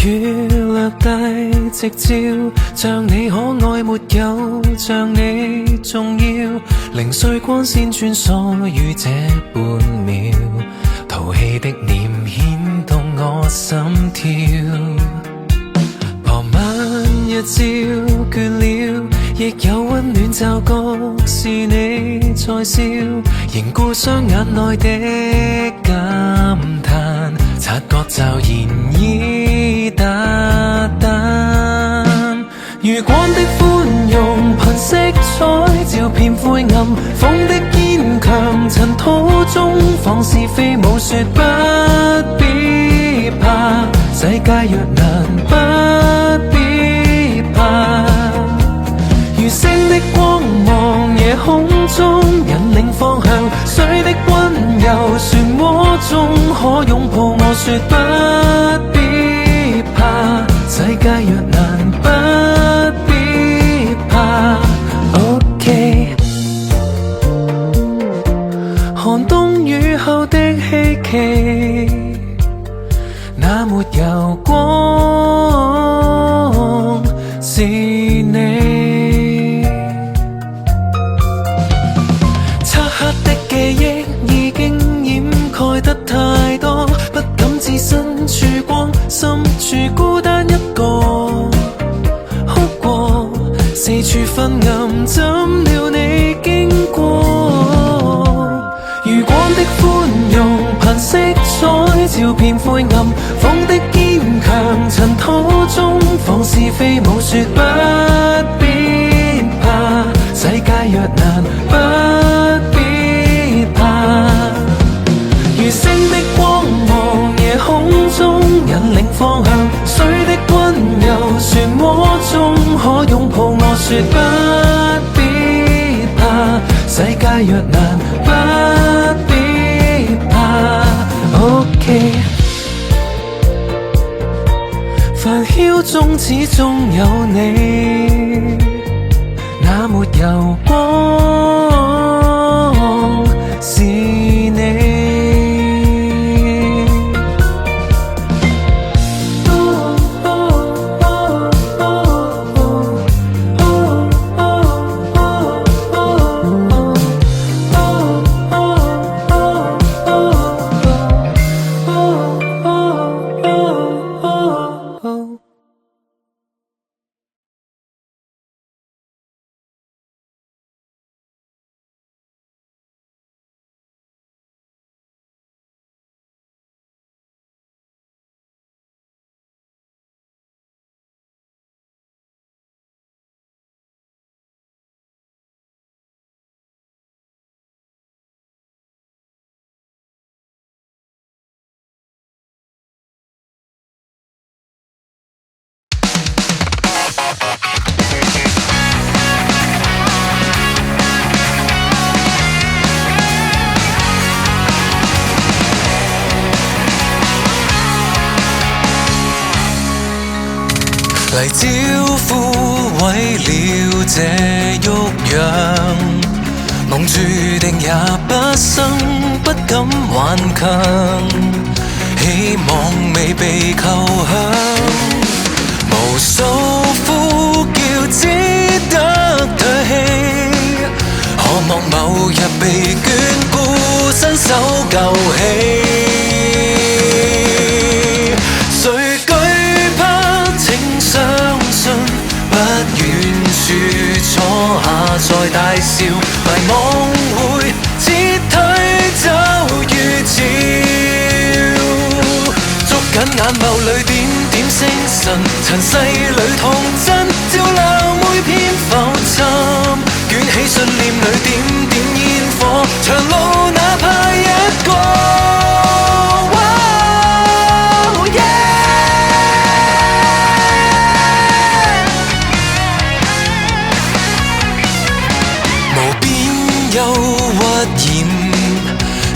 語略帶直照，像你可愛沒有像你重要，零碎光線穿梭於這半秒，淘氣的臉牽動我心跳。傍晚日照倦了，亦有溫暖驟覺是你在笑，凝固雙眼內的感嘆，察覺驟然已達旦。餘光的寬容，憑色彩照遍灰暗，風的堅強，塵土中放是非無說不必怕，世界若難不必怕。如星的光芒，夜空中引領方向，水的溫柔，漩渦中可擁抱我說不必怕，世界若難不必怕。 OK， 寒冬雨後的希冀，那沒有光是你。漆黑的記憶已經掩蓋得太多，不敢置身處光，深處孤單一個，哭過四處昏暗，怎料你經過。餘光的寬容，憑色彩照遍灰暗，風的堅強，塵土中放是非無說不必怕，世界若難不必怕。如星的光芒，夜空中引領方向，水的溫柔，漩渦中可擁抱我說不必怕，世界若難不必怕。 OK， 繁囂中始終有你，那沒有光是你。嚟招呼毀了這旭陽，夢注定也不生，不敢頑強，希望未被扣響，無數呼叫只得唾棄，渴望某日被眷顧，伸手救起。樹坐下再大笑，迷惘會撤退就如潮，捉緊眼眸裏點點星辰，塵世裏童真照亮每片浮沉，捲起信念裏點點煙火，長路哪怕一個。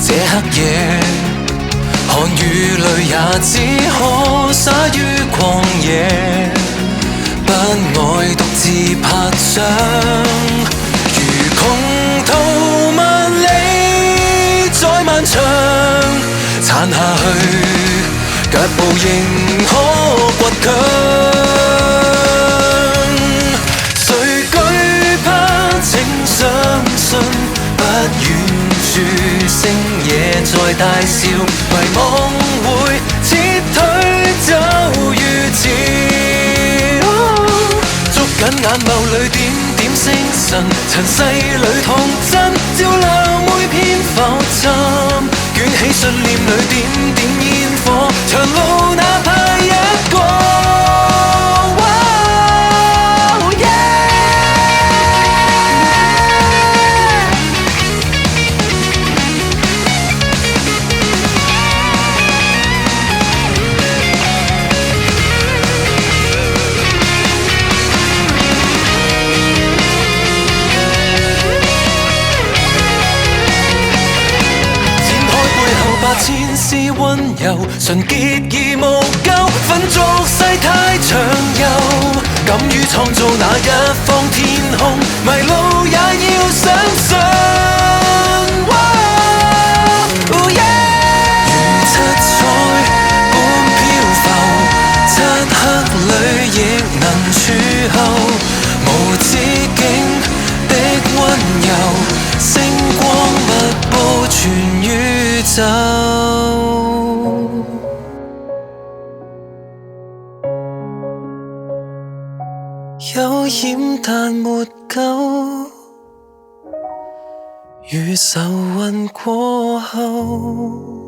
這黑夜，汗與淚也只可灑於曠野，不愛獨自拍掌，如窮途萬里再漫長，撐下去腳步仍可倔強。誰懼怕？請相信，不遠處星野在大笑，迷惘會撤退就如潮。捉緊眼眸裏點點星辰，塵世裏童真，照亮每片浮沉。捲起信念裏點點煙火，長路哪怕一個。千絲溫柔，純潔而無咎，奮逐世太長遊，敢於創造那一方天空，迷路也要相信。如七彩般飄浮，漆黑裏亦能處候，無止境的溫柔，星光密佈全宇宙。有險但沒救，如愁雲過後。